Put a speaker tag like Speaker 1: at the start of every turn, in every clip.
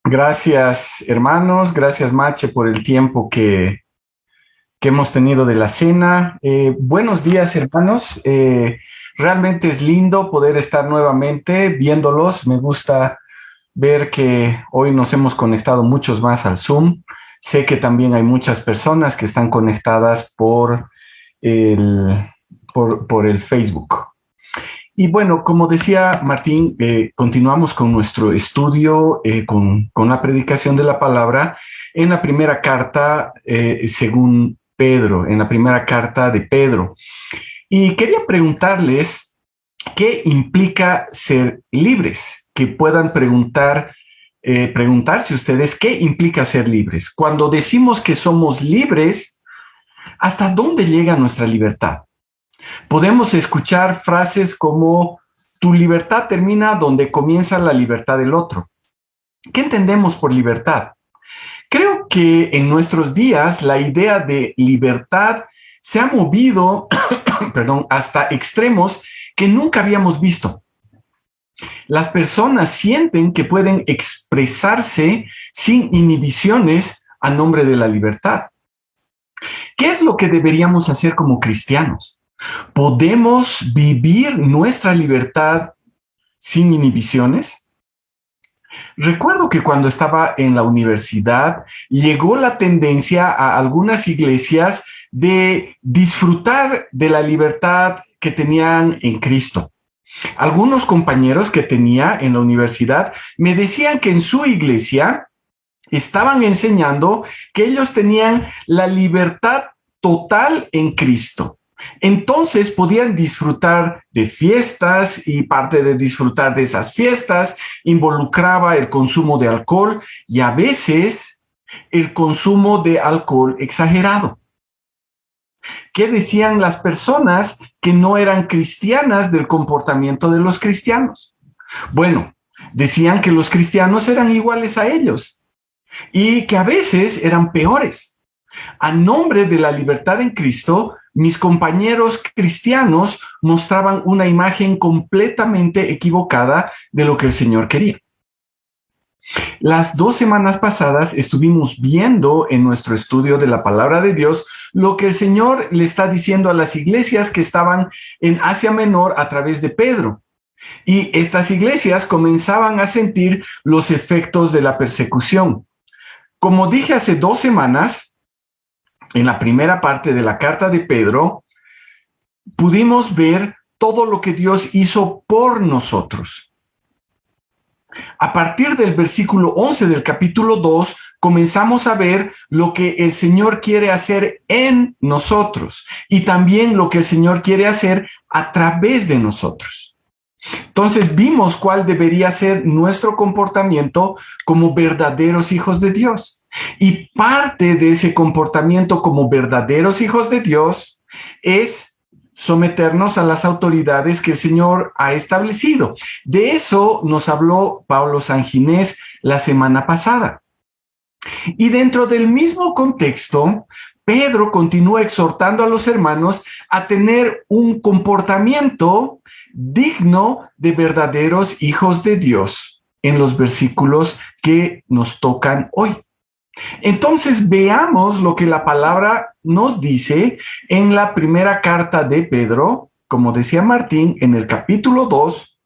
Speaker 1: Gracias, hermanos. Gracias, Mache, por el tiempo que hemos tenido de la cena. Buenos días, hermanos. Realmente es lindo poder estar nuevamente viéndolos. Me gusta ver que hoy nos hemos conectado muchos más al Zoom. Sé que también hay muchas personas que están conectadas el, por el Facebook. Y bueno, como decía Martín, continuamos con nuestro estudio, con la predicación de la palabra en la primera carta, según Pedro, en la primera carta de Pedro. Y quería preguntarles qué implica ser libres, que puedan preguntarse ustedes qué implica ser libres. Cuando decimos que somos libres, ¿hasta dónde llega nuestra libertad? Podemos escuchar frases como tu libertad termina donde comienza la libertad del otro. ¿Qué entendemos por libertad? Creo que en nuestros días la idea de libertad se ha movido perdón, hasta extremos que nunca habíamos visto. Las personas sienten que pueden expresarse sin inhibiciones a nombre de la libertad. ¿Qué es lo que deberíamos hacer como cristianos? ¿Podemos vivir nuestra libertad sin inhibiciones? Recuerdo que cuando estaba en la universidad llegó la tendencia a algunas iglesias de disfrutar de la libertad que tenían en Cristo. Algunos compañeros que tenía en la universidad me decían que en su iglesia estaban enseñando que ellos tenían la libertad total en Cristo. Entonces podían disfrutar de fiestas y parte de disfrutar de esas fiestas involucraba el consumo de alcohol y a veces el consumo de alcohol exagerado. ¿Qué decían las personas que no eran cristianas del comportamiento de los cristianos? Bueno, decían que los cristianos eran iguales a ellos y que a veces eran peores. A nombre de la libertad en Cristo, mis compañeros cristianos mostraban una imagen completamente equivocada de lo que el Señor quería. Las 2 semanas pasadas estuvimos viendo en nuestro estudio de la palabra de Dios lo que el Señor le está diciendo a las iglesias que estaban en Asia Menor a través de Pedro. Y estas iglesias comenzaban a sentir los efectos de la persecución. Como dije hace 2 semanas, en la primera parte de la carta de Pedro, pudimos ver todo lo que Dios hizo por nosotros. A partir del versículo 11 del capítulo 2, comenzamos a ver lo que el Señor quiere hacer en nosotros y también lo que el Señor quiere hacer a través de nosotros. Entonces vimos cuál debería ser nuestro comportamiento como verdaderos hijos de Dios. Y parte de ese comportamiento como verdaderos hijos de Dios es someternos a las autoridades que el Señor ha establecido. De eso nos habló Pablo Sanginés la semana pasada. Y dentro del mismo contexto, Pedro continúa exhortando a los hermanos a tener un comportamiento digno de verdaderos hijos de Dios en los versículos que nos tocan hoy. Entonces veamos lo que la palabra nos dice en la primera carta de Pedro, como decía Martín, en el capítulo 2,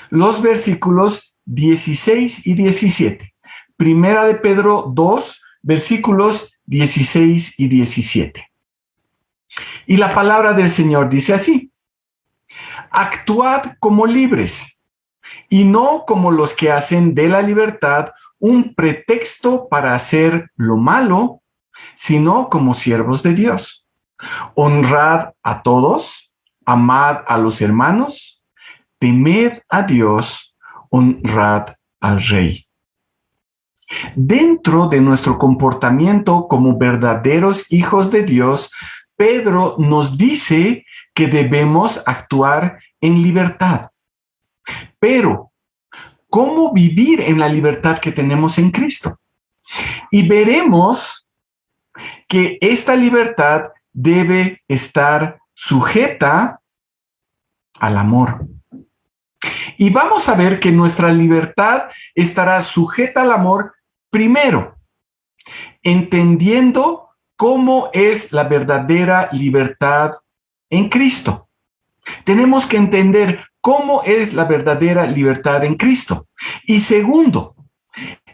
Speaker 1: los versículos 16 y 17. Primera de Pedro 2, versículos 16 y 17. Y la palabra del Señor dice así: actuad como libres y no como los que hacen de la libertad un pretexto para hacer lo malo, sino como siervos de Dios. Honrad a todos, amad a los hermanos, temed a Dios, honrad al Rey. Dentro de nuestro comportamiento como verdaderos hijos de Dios, Pedro nos dice que debemos actuar en libertad. Pero, ¿cómo vivir en la libertad que tenemos en Cristo? Y veremos que esta libertad debe estar sujeta al amor. Y vamos a ver que nuestra libertad estará sujeta al amor Primero, entendiendo cómo es la verdadera libertad en Cristo. Tenemos que entender cómo es la verdadera libertad en Cristo. Y segundo,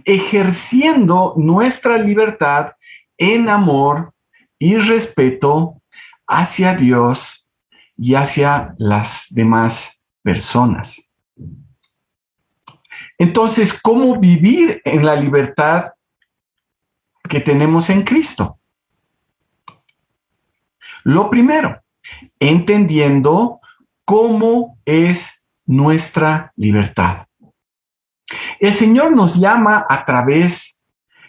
Speaker 1: ejerciendo nuestra libertad en amor y respeto hacia Dios y hacia las demás personas. Entonces, ¿cómo vivir en la libertad que tenemos en Cristo? Lo primero, entendiendo cómo es nuestra libertad. El Señor nos llama a través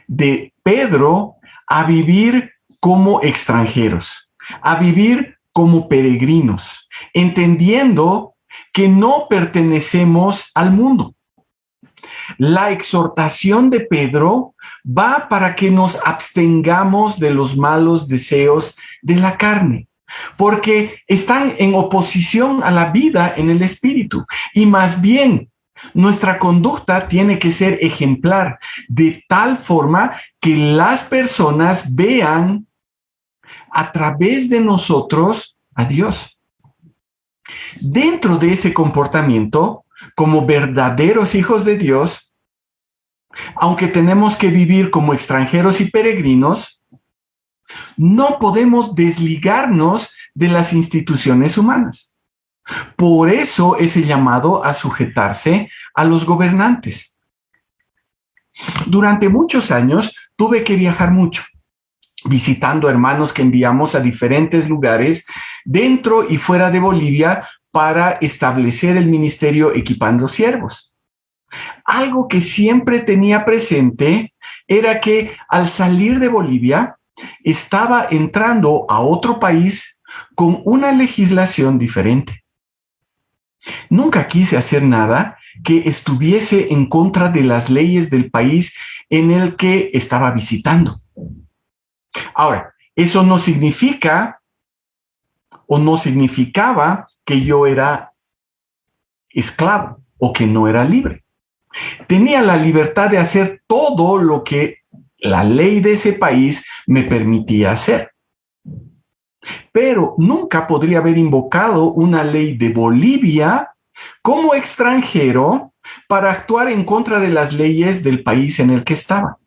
Speaker 1: de Pedro a vivir como extranjeros, a vivir como peregrinos, entendiendo que no pertenecemos al mundo. La exhortación de Pedro va para que nos abstengamos de los malos deseos de la carne, porque están en oposición a la vida en el espíritu, y más bien nuestra conducta tiene que ser ejemplar, de tal forma que las personas vean a través de nosotros a Dios. Dentro de ese comportamiento, como verdaderos hijos de Dios, aunque tenemos que vivir como extranjeros y peregrinos, no podemos desligarnos de las instituciones humanas. Por eso ese llamado a sujetarse a los gobernantes. Durante muchos años tuve que viajar mucho, visitando hermanos que enviamos a diferentes lugares dentro y fuera de Bolivia para establecer el ministerio equipando siervos. Algo que siempre tenía presente era que al salir de Bolivia estaba entrando a otro país con una legislación diferente. Nunca quise hacer nada que estuviese en contra de las leyes del país en el que estaba visitando. Ahora, eso no significa o no significaba que yo era esclavo o que no era libre. Tenía la libertad de hacer todo lo que la ley de ese país me permitía hacer. Pero nunca podría haber invocado una ley de Bolivia como extranjero para actuar en contra de las leyes del país en el que estaba.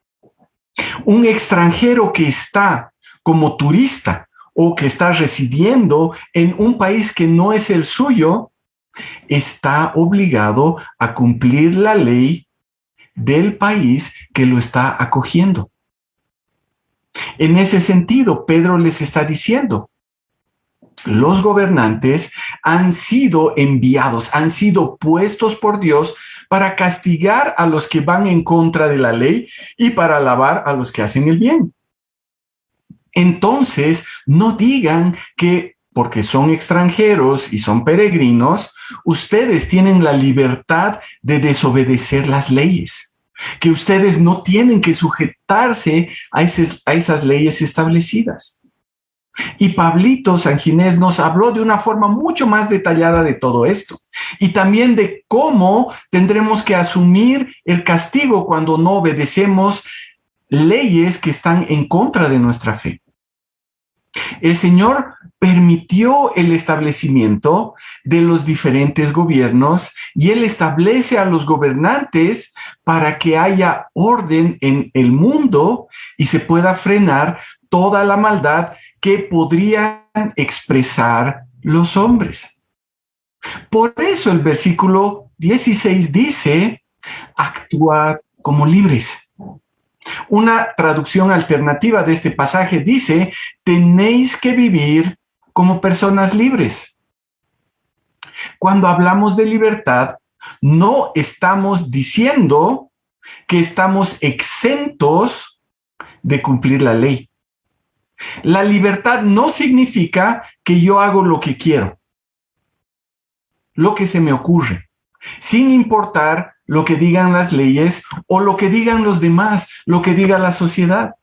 Speaker 1: Un extranjero que está como turista o que está residiendo en un país que no es el suyo, está obligado a cumplir la ley del país que lo está acogiendo. En ese sentido, Pedro les está diciendo, los gobernantes han sido enviados, han sido puestos por Dios para castigar a los que van en contra de la ley y para alabar a los que hacen el bien. Entonces, no digan que porque son extranjeros y son peregrinos, ustedes tienen la libertad de desobedecer las leyes, que ustedes no tienen que sujetarse a esas leyes establecidas. Y Pablito Sanginés nos habló de una forma mucho más detallada de todo esto y también de cómo tendremos que asumir el castigo cuando no obedecemos leyes que están en contra de nuestra fe. El Señor permitió el establecimiento de los diferentes gobiernos y Él establece a los gobernantes para que haya orden en el mundo y se pueda frenar toda la maldad que podrían expresar los hombres. Por eso el versículo 16 dice, actuad como libres. Una traducción alternativa de este pasaje dice, tenéis que vivir como personas libres. Cuando hablamos de libertad, no estamos diciendo que estamos exentos de cumplir la ley. La libertad no significa que yo hago lo que quiero, lo que se me ocurre, sin importar lo que digan las leyes o lo que digan los demás, lo que diga la sociedad.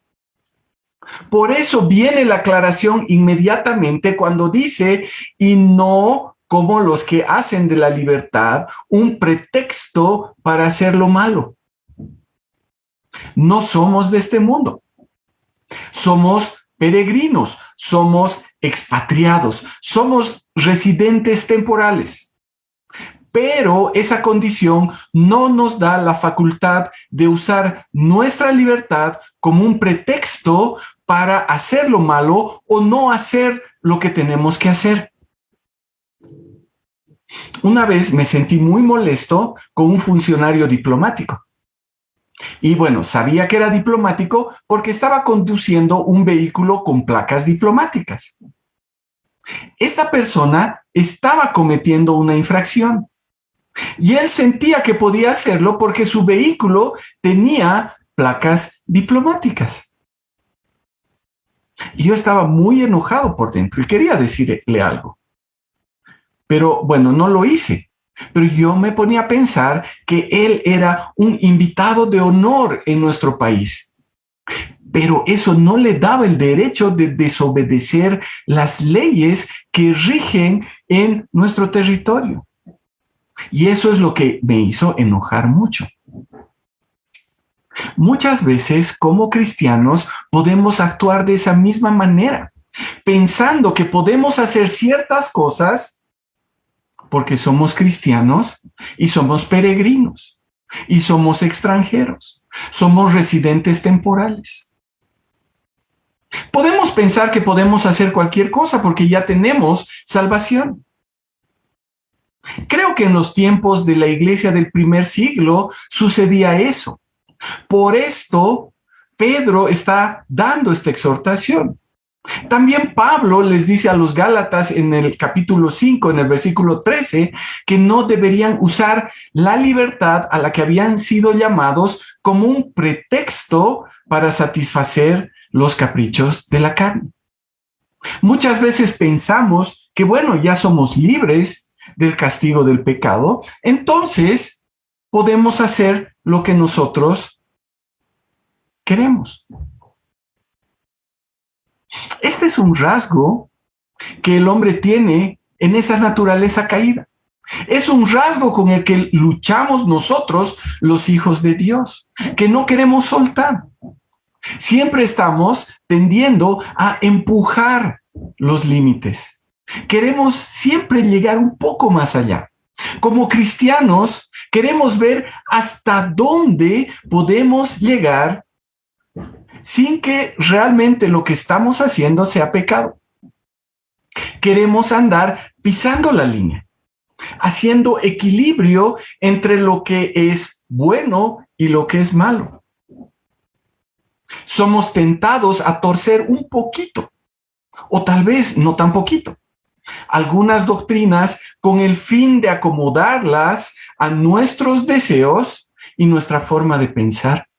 Speaker 1: Por eso viene la aclaración inmediatamente cuando dice, y no como los que hacen de la libertad un pretexto para hacer lo malo. No somos de este mundo. Somos peregrinos, somos expatriados, somos residentes temporales. Pero esa condición no nos da la facultad de usar nuestra libertad como un pretexto para hacer lo malo o no hacer lo que tenemos que hacer. Una vez me sentí muy molesto con un funcionario diplomático. Y bueno, sabía que era diplomático porque estaba conduciendo un vehículo con placas diplomáticas. Esta persona estaba cometiendo una infracción y él sentía que podía hacerlo porque su vehículo tenía placas diplomáticas. Y yo estaba muy enojado por dentro y quería decirle algo. Pero bueno, no lo hice. Pero yo me ponía a pensar que él era un invitado de honor en nuestro país. Pero eso no le daba el derecho de desobedecer las leyes que rigen en nuestro territorio. Y eso es lo que me hizo enojar mucho. Muchas veces, como cristianos, podemos actuar de esa misma manera, pensando que podemos hacer ciertas cosas porque somos cristianos y somos peregrinos y somos extranjeros, somos residentes temporales. Podemos pensar que podemos hacer cualquier cosa porque ya tenemos salvación. Creo que en los tiempos de la iglesia del primer siglo sucedía eso. Por esto, Pedro está dando esta exhortación. También Pablo les dice a los Gálatas en el capítulo 5, en el versículo 13, que no deberían usar la libertad a la que habían sido llamados como un pretexto para satisfacer los caprichos de la carne. Muchas veces pensamos que, bueno, ya somos libres del castigo del pecado, entonces podemos hacer lo que nosotros queremos. Este es un rasgo que el hombre tiene en esa naturaleza caída. Es un rasgo con el que luchamos nosotros, los hijos de Dios, que no queremos soltar. Siempre estamos tendiendo a empujar los límites. Queremos siempre llegar un poco más allá. Como cristianos, queremos ver hasta dónde podemos llegar sin que realmente lo que estamos haciendo sea pecado. Queremos andar pisando la línea, haciendo equilibrio entre lo que es bueno y lo que es malo. Somos tentados a torcer un poquito, o tal vez no tan poquito, algunas doctrinas con el fin de acomodarlas a nuestros deseos y nuestra forma de pensar.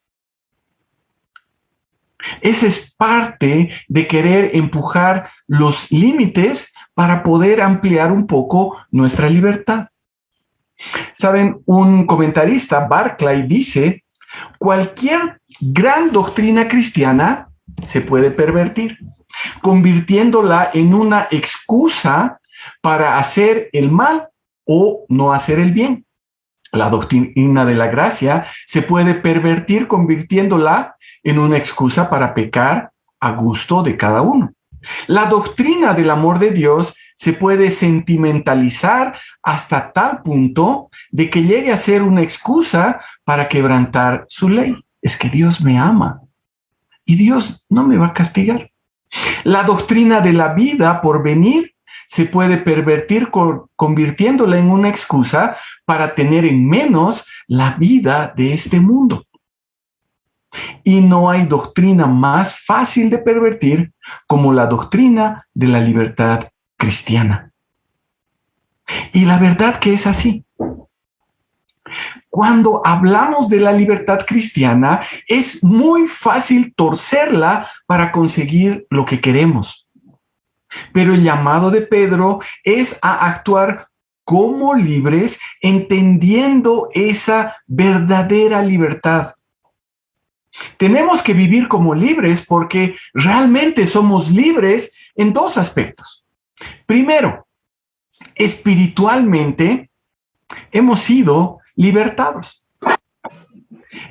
Speaker 1: Esa es parte de querer empujar los límites para poder ampliar un poco nuestra libertad. Saben, un comentarista, Barclay, dice, cualquier gran doctrina cristiana se puede pervertir, convirtiéndola en una excusa para hacer el mal o no hacer el bien. La doctrina de la gracia se puede pervertir convirtiéndola en una excusa para pecar a gusto de cada uno. La doctrina del amor de Dios se puede sentimentalizar hasta tal punto de que llegue a ser una excusa para quebrantar su ley. Es que Dios me ama y Dios no me va a castigar. La doctrina de la vida por venir se puede pervertir convirtiéndola en una excusa para tener en menos la vida de este mundo. Y no hay doctrina más fácil de pervertir como la doctrina de la libertad cristiana. Y la verdad que es así. Cuando hablamos de la libertad cristiana, es muy fácil torcerla para conseguir lo que queremos. Pero el llamado de Pedro es a actuar como libres, entendiendo esa verdadera libertad. Tenemos que vivir como libres porque realmente somos libres en dos aspectos. Primero, espiritualmente hemos sido libertados.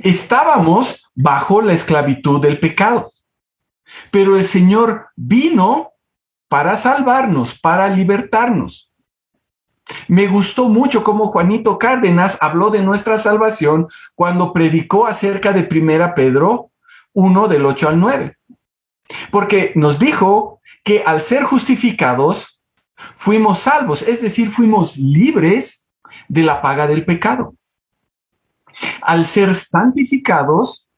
Speaker 1: Estábamos bajo la esclavitud del pecado, pero el Señor vino para salvarnos, para libertarnos. Me gustó mucho cómo Juanito Cárdenas habló de nuestra salvación cuando predicó acerca de 1 Pedro 1 del 8 al 9. Porque nos dijo que al ser justificados, fuimos salvos, es decir, fuimos libres de la paga del pecado. Al ser santificados,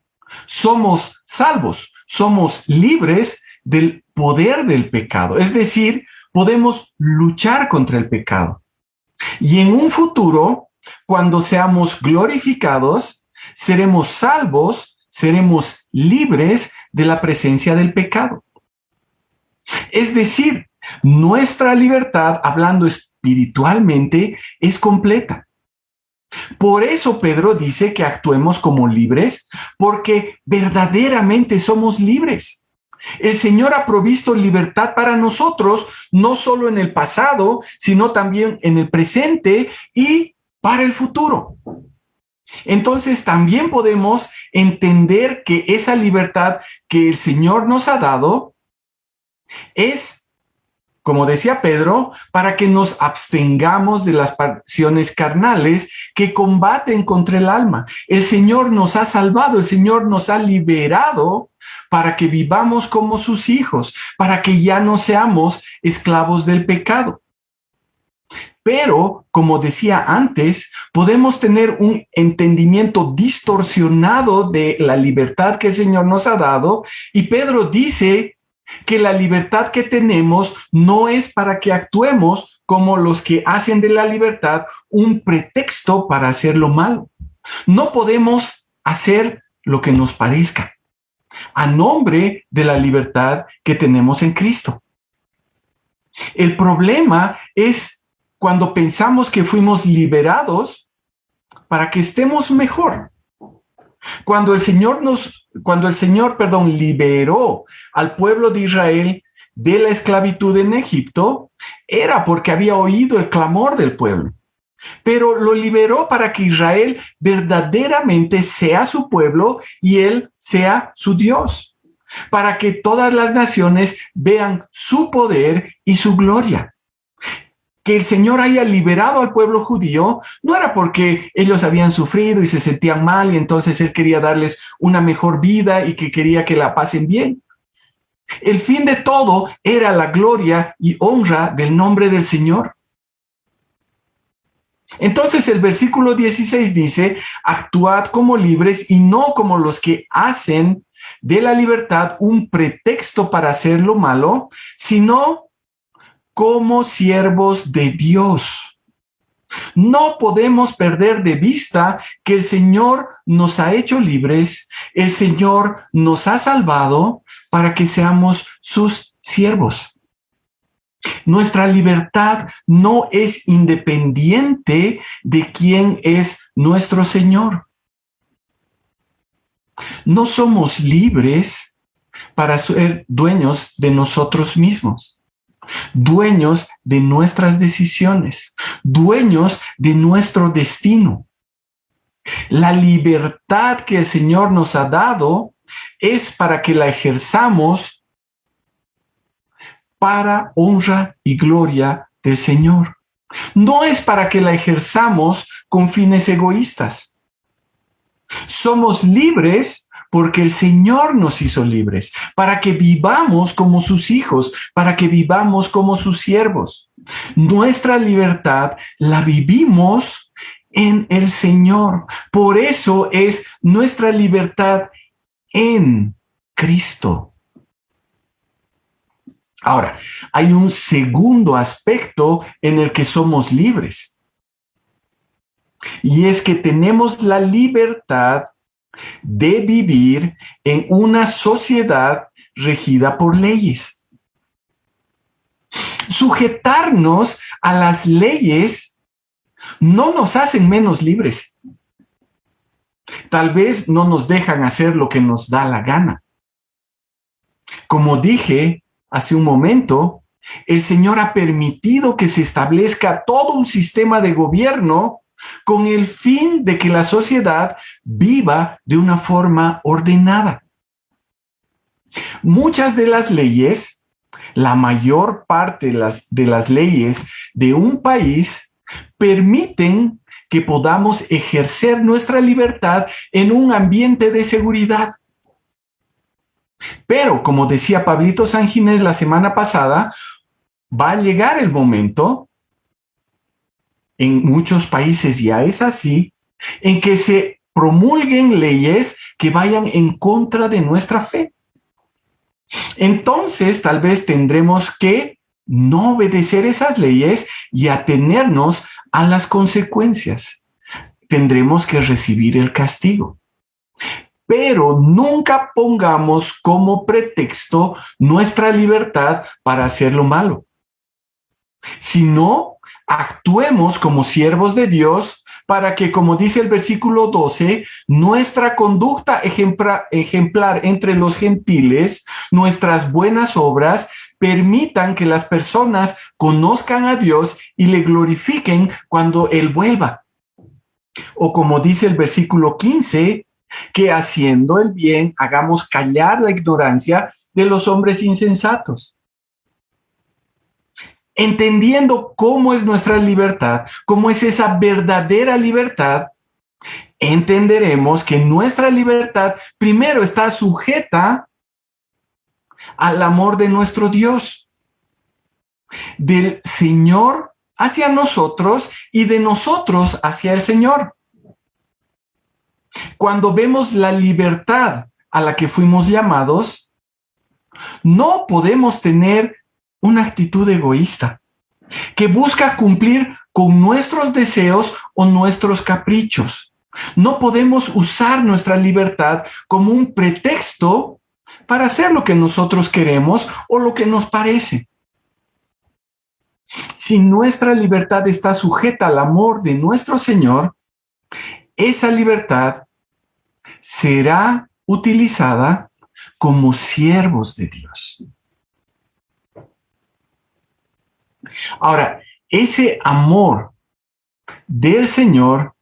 Speaker 1: somos salvos, somos libres del poder del pecado, es decir, podemos luchar contra el pecado. Y en un futuro, cuando seamos glorificados, seremos salvos, seremos libres de la presencia del pecado. Es decir, nuestra libertad, hablando espiritualmente, es completa. Por eso Pedro dice que actuemos como libres, porque verdaderamente somos libres. El Señor ha provisto libertad para nosotros, no solo en el pasado, sino también en el presente y para el futuro. Entonces también podemos entender que esa libertad que el Señor nos ha dado es, como decía Pedro, para que nos abstengamos de las pasiones carnales que combaten contra el alma. El Señor nos ha salvado, el Señor nos ha liberado para que vivamos como sus hijos, para que ya no seamos esclavos del pecado. Pero, como decía antes, podemos tener un entendimiento distorsionado de la libertad que el Señor nos ha dado, y Pedro dice que la libertad que tenemos no es para que actuemos como los que hacen de la libertad un pretexto para hacer lo malo. No podemos hacer lo que nos parezca a nombre de la libertad que tenemos en Cristo. El problema es cuando pensamos que fuimos liberados para que estemos mejor. Cuando el Señor liberó al pueblo de Israel de la esclavitud en Egipto, era porque había oído el clamor del pueblo. Pero lo liberó para que Israel verdaderamente sea su pueblo y él sea su Dios, para que todas las naciones vean su poder y su gloria. Que el Señor haya liberado al pueblo judío no era porque ellos habían sufrido y se sentían mal y entonces Él quería darles una mejor vida y que quería que la pasen bien. El fin de todo era la gloria y honra del nombre del Señor. Entonces el versículo 16 dice: actuad como libres y no como los que hacen de la libertad un pretexto para hacer lo malo, sino como siervos de Dios. No podemos perder de vista que el Señor nos ha hecho libres, el Señor nos ha salvado para que seamos sus siervos. Nuestra libertad no es independiente de quién es nuestro Señor. No somos libres para ser dueños de nosotros mismos, dueños de nuestras decisiones, dueños de nuestro destino. La libertad que el Señor nos ha dado es para que la ejerzamos para honra y gloria del Señor. No es para que la ejerzamos con fines egoístas. Somos libres porque el Señor nos hizo libres, para que vivamos como sus hijos, para que vivamos como sus siervos. Nuestra libertad la vivimos en el Señor. Por eso es nuestra libertad en Cristo. Ahora, hay un segundo aspecto en el que somos libres. Y es que tenemos la libertad de vivir en una sociedad regida por leyes. Sujetarnos a las leyes no nos hacen menos libres. Tal vez no nos dejan hacer lo que nos da la gana. Como dije hace un momento, el Señor ha permitido que se establezca todo un sistema de gobierno con el fin de que la sociedad viva de una forma ordenada. Muchas de las leyes, la mayor parte de las leyes de un país permiten que podamos ejercer nuestra libertad en un ambiente de seguridad. Pero, como decía Pablito Sanginés la semana pasada, va a llegar el momento, en muchos países ya es así, en que se promulguen leyes que vayan en contra de nuestra fe. Entonces, tal vez tendremos que no obedecer esas leyes y atenernos a las consecuencias. Tendremos que recibir el castigo. Pero nunca pongamos como pretexto nuestra libertad para hacer lo malo. Sino, actuemos como siervos de Dios para que, como dice el versículo 12, nuestra conducta ejemplar entre los gentiles, nuestras buenas obras, permitan que las personas conozcan a Dios y le glorifiquen cuando Él vuelva. O como dice el versículo 15, que haciendo el bien hagamos callar la ignorancia de los hombres insensatos. Entendiendo cómo es nuestra libertad, cómo es esa verdadera libertad, entenderemos que nuestra libertad primero está sujeta al amor de nuestro Dios, del Señor hacia nosotros y de nosotros hacia el Señor. Cuando vemos la libertad a la que fuimos llamados, no podemos tener una actitud egoísta que busca cumplir con nuestros deseos o nuestros caprichos. No podemos usar nuestra libertad como un pretexto para hacer lo que nosotros queremos o lo que nos parece. Si nuestra libertad está sujeta al amor de nuestro Señor, esa libertad será utilizada como siervos de Dios. Ahora, ese amor del Señor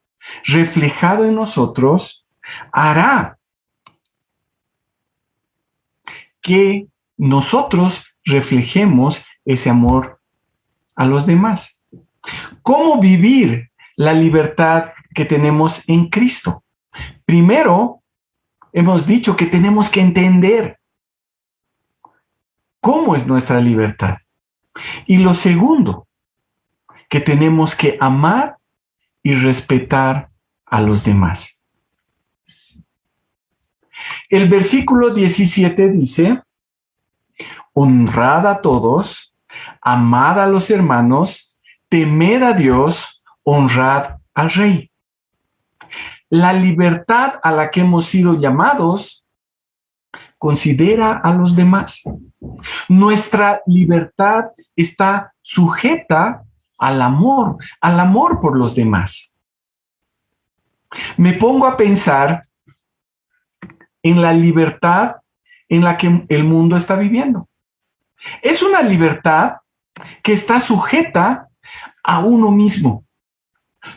Speaker 1: reflejado en nosotros hará que nosotros reflejemos ese amor a los demás. ¿Cómo vivir la libertad que tenemos en Cristo? Primero, hemos dicho que tenemos que entender cómo es nuestra libertad. Y lo segundo, que tenemos que amar y respetar a los demás. El versículo 17 dice, honrad a todos, amad a los hermanos, temed a Dios, honrad al Rey. La libertad a la que hemos sido llamados considera a los demás. Nuestra libertad está sujeta al amor por los demás. Me pongo a pensar en la libertad en la que el mundo está viviendo. Es una libertad que está sujeta a uno mismo.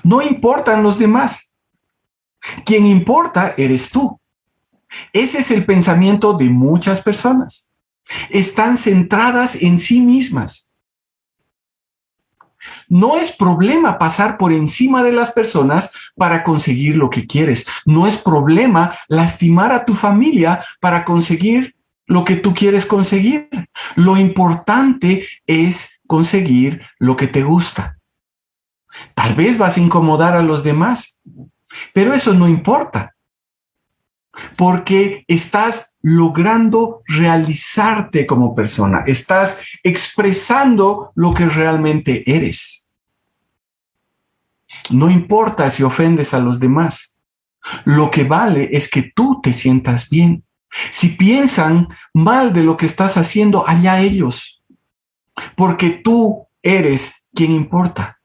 Speaker 1: No importan los demás. Quien importa eres tú. Ese es el pensamiento de muchas personas. Están centradas en sí mismas. No es problema pasar por encima de las personas para conseguir lo que quieres. No es problema lastimar a tu familia para conseguir lo que tú quieres conseguir. Lo importante es conseguir lo que te gusta. Tal vez vas a incomodar a los demás, pero eso no importa, porque estás logrando realizarte como persona, estás expresando lo que realmente eres. No importa si ofendes a los demás, lo que vale es que tú te sientas bien. Si piensan mal de lo que estás haciendo, allá ellos, porque tú eres quien importa.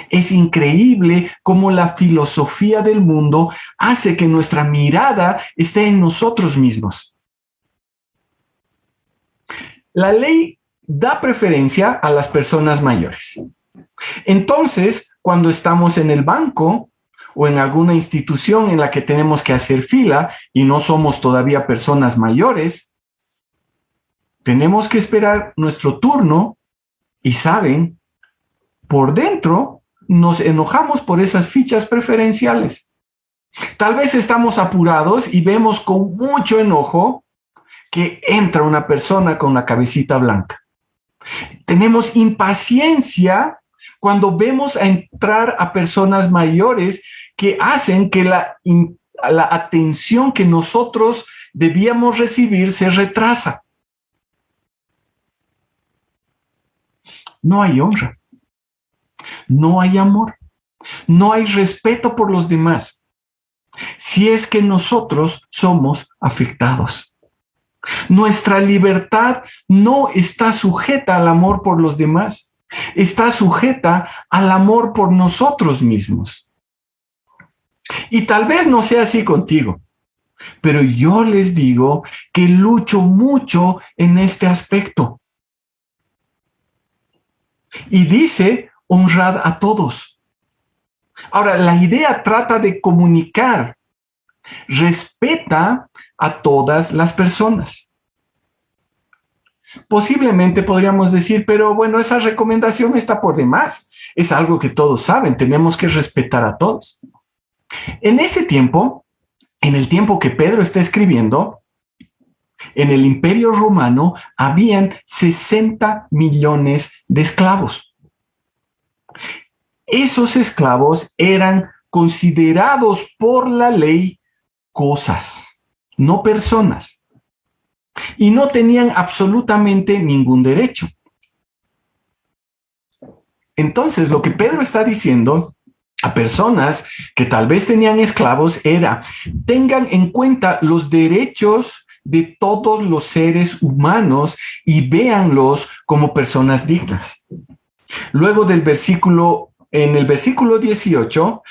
Speaker 1: Es increíble cómo la filosofía del mundo hace que nuestra mirada esté en nosotros mismos. La ley da preferencia a las personas mayores. Entonces, cuando estamos en el banco o en alguna institución en la que tenemos que hacer fila y no somos todavía personas mayores, tenemos que esperar nuestro turno y saben, por dentro nos enojamos por esas fichas preferenciales. Tal vez estamos apurados y vemos con mucho enojo que entra una persona con la cabecita blanca. Tenemos impaciencia cuando vemos a entrar a personas mayores que hacen que la atención que nosotros debíamos recibir se retrasa. No hay honra, no hay amor, no hay respeto por los demás, si es que nosotros somos afectados. Nuestra libertad no está sujeta al amor por los demás, está sujeta al amor por nosotros mismos. Y tal vez no sea así contigo, pero yo les digo que lucho mucho en este aspecto. Y dice, honrad a todos. Ahora, la idea trata de comunicar, respeta a todas las personas. Posiblemente podríamos decir, pero bueno, esa recomendación está por demás. Es algo que todos saben, tenemos que respetar a todos. En ese tiempo, en el tiempo que Pedro está escribiendo, en el Imperio Romano habían 60 millones de esclavos. Esos esclavos eran considerados por la ley cosas, no personas, y no tenían absolutamente ningún derecho. Entonces, lo que Pedro está diciendo a personas que tal vez tenían esclavos era, tengan en cuenta los derechos de todos los seres humanos y véanlos como personas dignas. Luego en el versículo 18,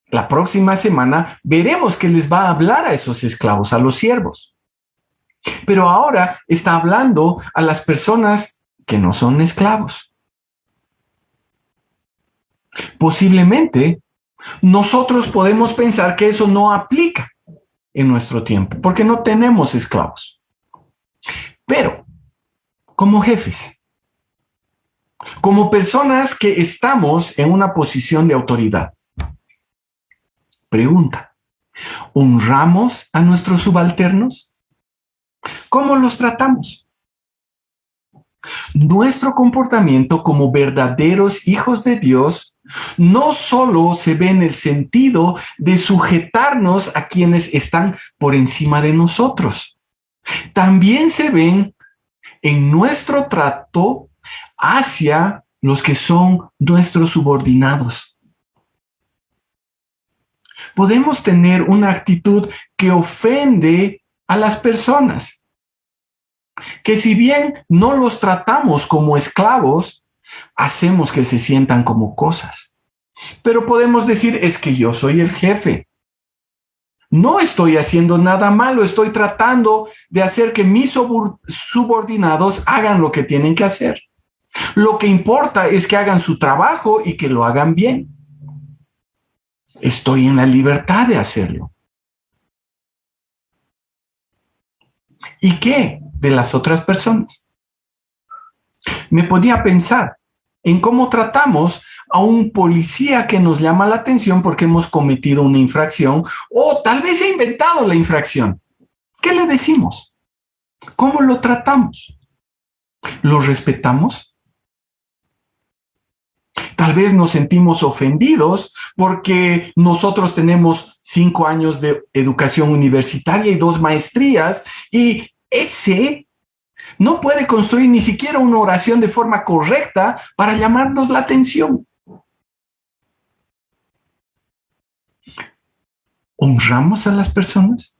Speaker 1: la próxima semana, veremos que les va a hablar a esos esclavos, a los siervos. Pero ahora está hablando a las personas que no son esclavos. Posiblemente nosotros podemos pensar que eso no aplica en nuestro tiempo, porque no tenemos esclavos. Pero, como jefes, como personas que estamos en una posición de autoridad, pregunta, ¿honramos a nuestros subalternos? ¿Cómo los tratamos? Nuestro comportamiento como verdaderos hijos de Dios no solo se ve en el sentido de sujetarnos a quienes están por encima de nosotros, también se ven en nuestro trato hacia los que son nuestros subordinados. Podemos tener una actitud que ofende a las personas, que si bien no los tratamos como esclavos, hacemos que se sientan como cosas. Pero podemos decir, es que yo soy el jefe. No estoy haciendo nada malo, estoy tratando de hacer que mis subordinados hagan lo que tienen que hacer. Lo que importa es que hagan su trabajo y que lo hagan bien. Estoy en la libertad de hacerlo. ¿Y qué de las otras personas? Me ponía a pensar en cómo tratamos a un policía que nos llama la atención porque hemos cometido una infracción o tal vez ha inventado la infracción. ¿Qué le decimos? ¿Cómo lo tratamos? ¿Lo respetamos? Tal vez nos sentimos ofendidos porque nosotros tenemos 5 años de educación universitaria y 2 maestrías y ese no puede construir ni siquiera una oración de forma correcta para llamarnos la atención. ¿Honramos a las personas?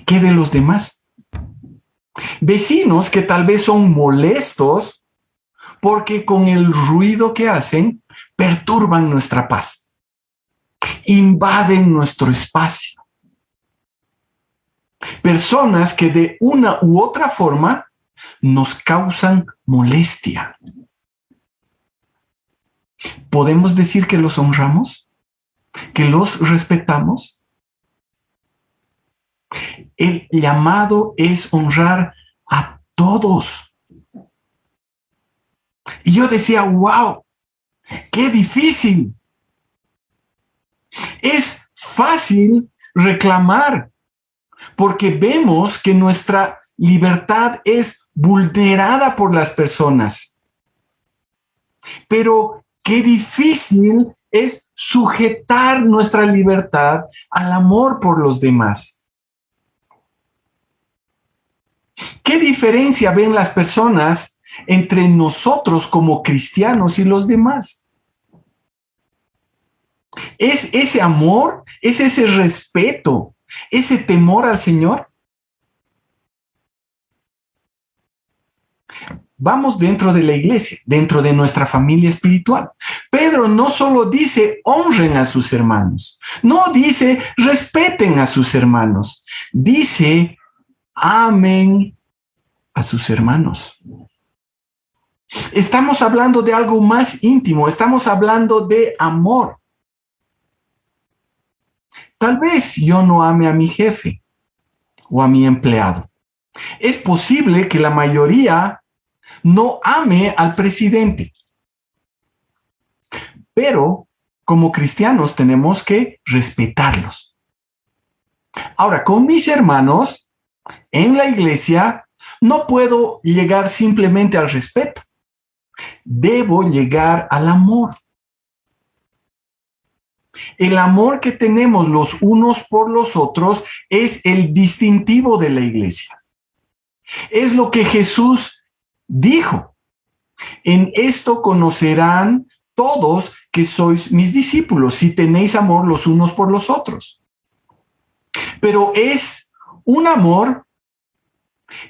Speaker 1: ¿Qué de los demás? Vecinos que tal vez son molestos porque con el ruido que hacen perturban nuestra paz, invaden nuestro espacio. Personas que de una u otra forma nos causan molestia. ¿Podemos decir que los honramos? ¿Que los respetamos? El llamado es honrar a todos. Y yo decía, wow, qué difícil. Es fácil reclamar porque vemos que nuestra libertad es vulnerada por las personas. Pero qué difícil es sujetar nuestra libertad al amor por los demás. ¿Qué diferencia ven las personas entre nosotros como cristianos y los demás? ¿Es ese amor? ¿Es ese respeto? ¿Ese temor al Señor? Vamos dentro de la iglesia, dentro de nuestra familia espiritual. Pedro no solo dice honren a sus hermanos, no dice respeten a sus hermanos, dice amen a sus hermanos. Estamos hablando de algo más íntimo, estamos hablando de amor. Tal vez yo no ame a mi jefe o a mi empleado. Es posible que la mayoría no ame al presidente. Pero como cristianos tenemos que respetarlos. Ahora, con mis hermanos en la iglesia no puedo llegar simplemente al respeto. Debo llegar al amor. El amor que tenemos los unos por los otros es el distintivo de la iglesia. Es lo que Jesús dijo. En esto conocerán todos que sois mis discípulos, si tenéis amor los unos por los otros. Pero es un amor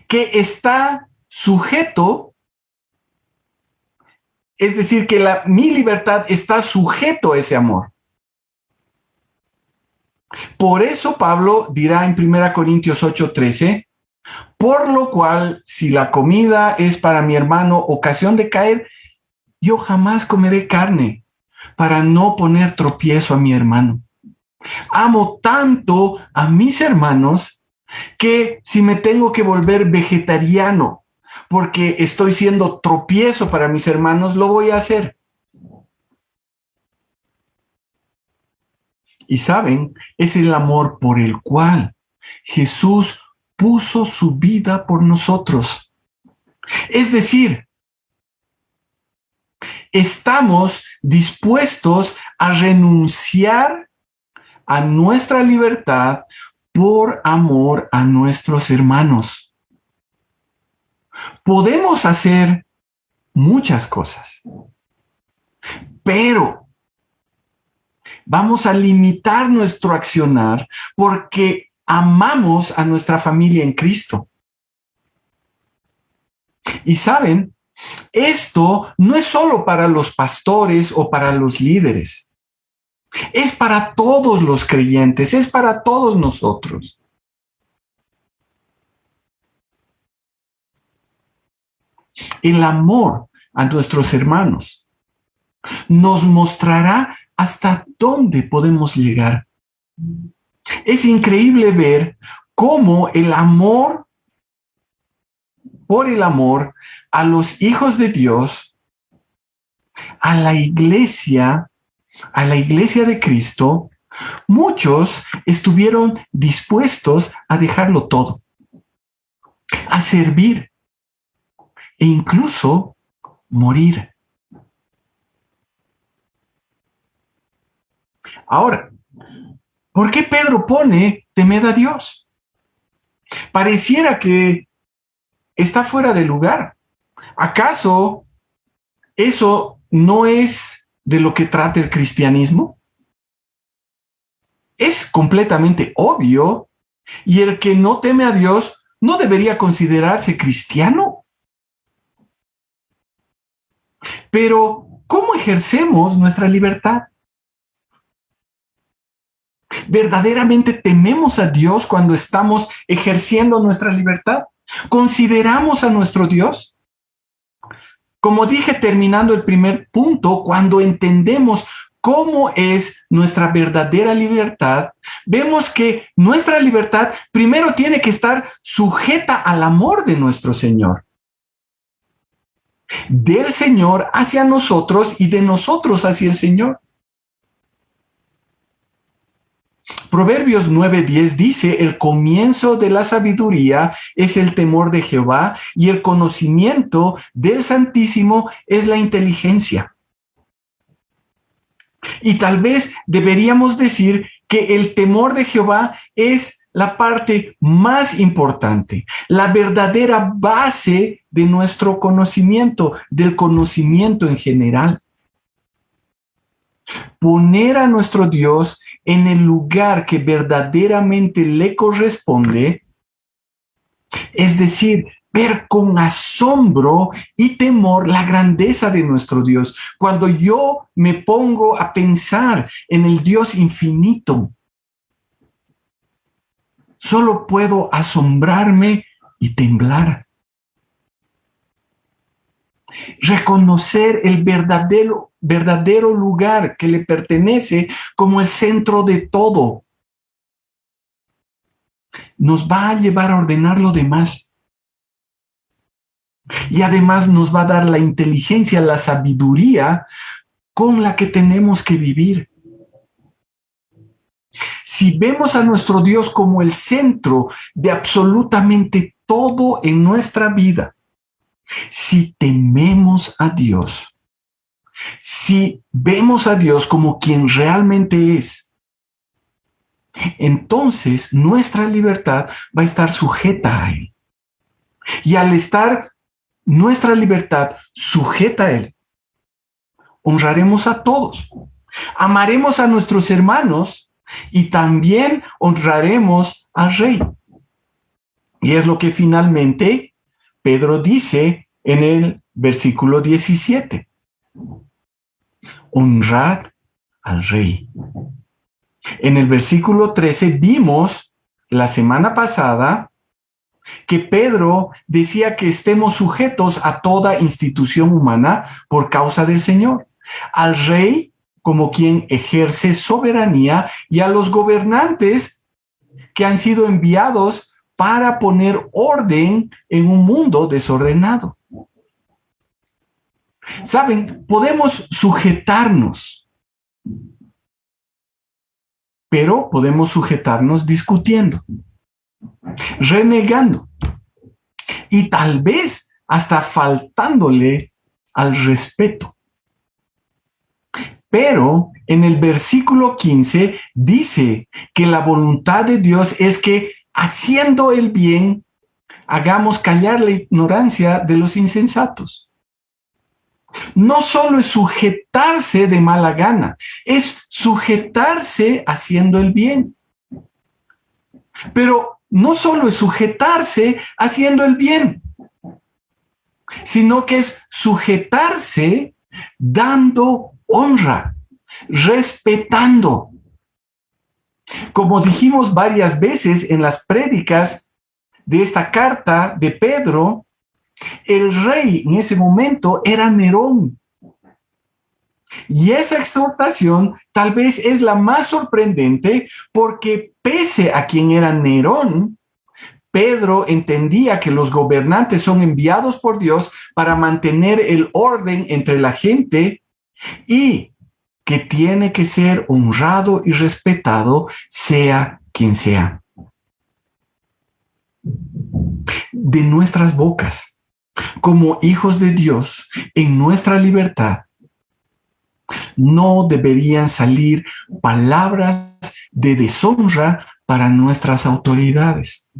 Speaker 1: que está sujeto, es decir, que mi libertad está sujeto a ese amor. Por eso Pablo dirá en 1 Corintios 8:13, por lo cual, si la comida es para mi hermano ocasión de caer, yo jamás comeré carne para no poner tropiezo a mi hermano. Amo tanto a mis hermanos que si me tengo que volver vegetariano porque estoy siendo tropiezo para mis hermanos, lo voy a hacer. Y saben, es el amor por el cual Jesús puso su vida por nosotros. Es decir, estamos dispuestos a renunciar a nuestra libertad por amor a nuestros hermanos. Podemos hacer muchas cosas, pero vamos a limitar nuestro accionar porque amamos a nuestra familia en Cristo. Y saben, esto no es solo para los pastores o para los líderes. Es para todos los creyentes, es para todos nosotros. El amor a nuestros hermanos nos mostrará hasta dónde podemos llegar. Es increíble ver cómo el amor por el amor a los hijos de Dios, a la iglesia de Cristo, muchos estuvieron dispuestos a dejarlo todo, a servir e incluso morir. Ahora, ¿por qué Pedro pone temed a Dios? Pareciera que está fuera de lugar. ¿Acaso eso no es de lo que trata el cristianismo? Es completamente obvio, y el que no teme a Dios no debería considerarse cristiano. Pero, ¿cómo ejercemos nuestra libertad? ¿Verdaderamente tememos a Dios cuando estamos ejerciendo nuestra libertad? ¿Consideramos a nuestro Dios? Como dije terminando el primer punto, cuando entendemos cómo es nuestra verdadera libertad, vemos que nuestra libertad primero tiene que estar sujeta al amor de nuestro Señor. Del Señor hacia nosotros y de nosotros hacia el Señor. Proverbios 9:10 dice, el comienzo de la sabiduría es el temor de Jehová y el conocimiento del Santísimo es la inteligencia. Y tal vez deberíamos decir que el temor de Jehová es la parte más importante, la verdadera base de nuestro conocimiento, del conocimiento en general. Poner a nuestro Dios en el lugar que verdaderamente le corresponde, es decir, ver con asombro y temor la grandeza de nuestro Dios. Cuando yo me pongo a pensar en el Dios infinito, solo puedo asombrarme y temblar. Reconocer el verdadero lugar que le pertenece como el centro de todo nos va a llevar a ordenar lo demás. Y además nos va a dar la inteligencia, la sabiduría con la que tenemos que vivir. Si vemos a nuestro Dios como el centro de absolutamente todo en nuestra vida, si tememos a Dios, si vemos a Dios como quien realmente es, entonces nuestra libertad va a estar sujeta a Él. Y al estar nuestra libertad sujeta a Él, honraremos a todos, amaremos a nuestros hermanos y también honraremos al Rey. Y es lo que finalmente Pedro dice en el versículo 17. Honrad al Rey. En el versículo 13 vimos la semana pasada que Pedro decía que estemos sujetos a toda institución humana por causa del Señor, al Rey como quien ejerce soberanía y a los gobernantes que han sido enviados para poner orden en un mundo desordenado. Saben, podemos sujetarnos, pero podemos sujetarnos discutiendo, renegando y tal vez hasta faltándole al respeto. Pero en el versículo 15 dice que la voluntad de Dios es que haciendo el bien, hagamos callar la ignorancia de los insensatos. No solo es sujetarse de mala gana, es sujetarse haciendo el bien. Pero no solo es sujetarse haciendo el bien, sino que es sujetarse dando honra, respetando. Como dijimos varias veces en las prédicas de esta carta de Pedro, el rey en ese momento era Nerón. Y esa exhortación tal vez es la más sorprendente porque pese a quien era Nerón, Pedro entendía que los gobernantes son enviados por Dios para mantener el orden entre la gente y que tiene que ser honrado y respetado sea quien sea. De nuestras bocas, como hijos de Dios, en nuestra libertad, no deberían salir palabras de deshonra para nuestras autoridades.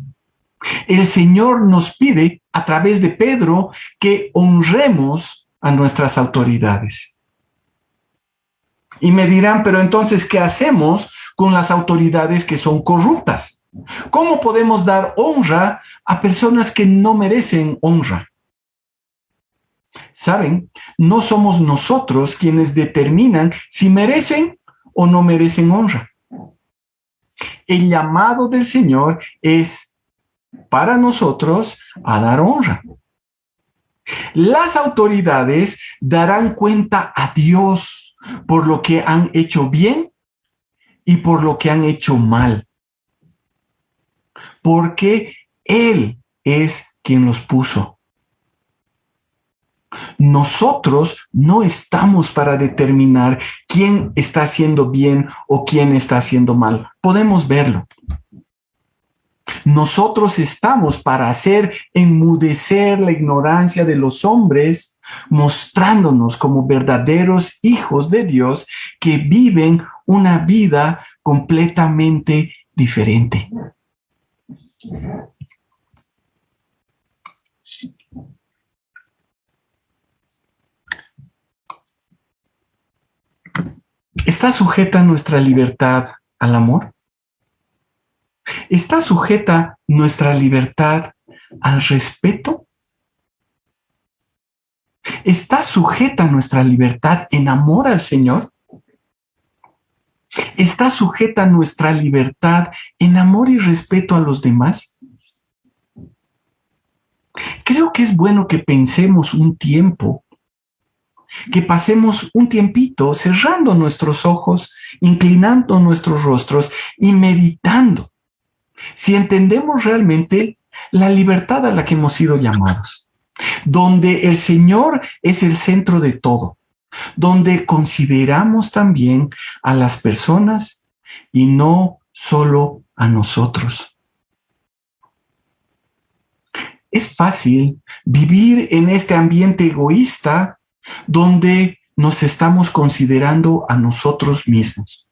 Speaker 1: El Señor nos pide a través de Pedro que honremos a nuestras autoridades. Y me dirán, pero entonces, ¿qué hacemos con las autoridades que son corruptas? ¿Cómo podemos dar honra a personas que no merecen honra? ¿Saben? No somos nosotros quienes determinan si merecen o no merecen honra. El llamado del Señor es para nosotros a dar honra. Las autoridades darán cuenta a Dios por lo que han hecho bien y por lo que han hecho mal, porque Él es quien los puso. Nosotros no estamos para determinar quién está haciendo bien o quién está haciendo mal. Podemos verlo. Nosotros estamos para hacer enmudecer la ignorancia de los hombres, mostrándonos como verdaderos hijos de Dios que viven una vida completamente diferente. ¿Está sujeta nuestra libertad al amor? ¿Está sujeta nuestra libertad al respeto? ¿Está sujeta nuestra libertad en amor al Señor? ¿Está sujeta nuestra libertad en amor y respeto a los demás? Creo que es bueno que pensemos un tiempo, que pasemos un tiempito cerrando nuestros ojos, inclinando nuestros rostros y meditando si entendemos realmente la libertad a la que hemos sido llamados, donde el Señor es el centro de todo, donde consideramos también a las personas y no solo a nosotros. Es fácil vivir en este ambiente egoísta donde nos estamos considerando a nosotros mismos.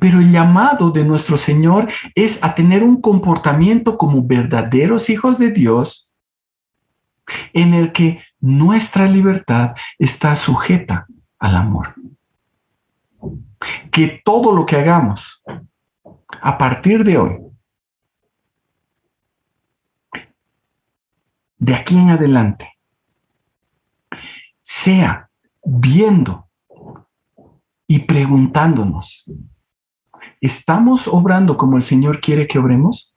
Speaker 1: Pero el llamado de nuestro Señor es a tener un comportamiento como verdaderos hijos de Dios en el que nuestra libertad está sujeta al amor. Que todo lo que hagamos a partir de hoy, de aquí en adelante, sea viendo y preguntándonos, ¿estamos obrando como el Señor quiere que obremos?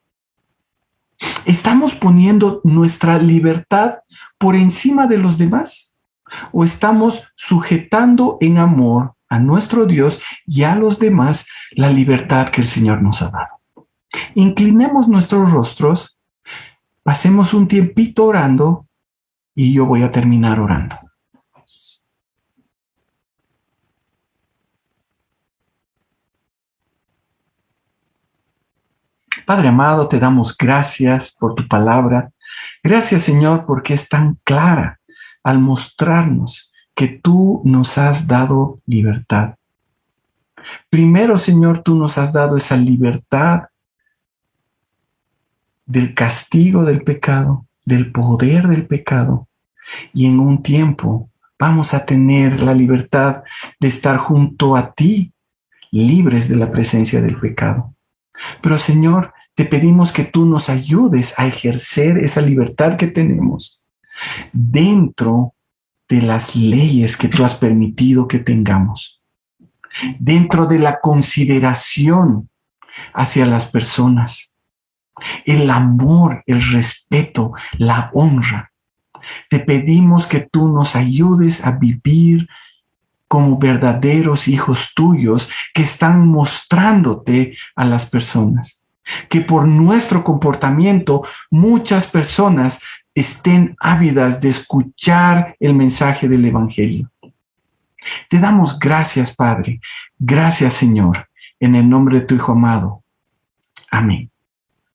Speaker 1: ¿Estamos poniendo nuestra libertad por encima de los demás? ¿O estamos sujetando en amor a nuestro Dios y a los demás la libertad que el Señor nos ha dado? Inclinemos nuestros rostros, pasemos un tiempito orando y yo voy a terminar orando. Padre amado, te damos gracias por tu palabra. Gracias, Señor, porque es tan clara al mostrarnos que tú nos has dado libertad. Primero, Señor, tú nos has dado esa libertad del castigo del pecado, del poder del pecado. Y en un tiempo vamos a tener la libertad de estar junto a ti, libres de la presencia del pecado. Pero, Señor, te pedimos que tú nos ayudes a ejercer esa libertad que tenemos dentro de las leyes que tú has permitido que tengamos, dentro de la consideración hacia las personas, el amor, el respeto, la honra. Te pedimos que tú nos ayudes a vivir como verdaderos hijos tuyos que están mostrándote a las personas. Que por nuestro comportamiento muchas personas estén ávidas de escuchar el mensaje del Evangelio. Te damos gracias, Padre. Gracias, Señor, en el nombre de tu Hijo amado. Amén.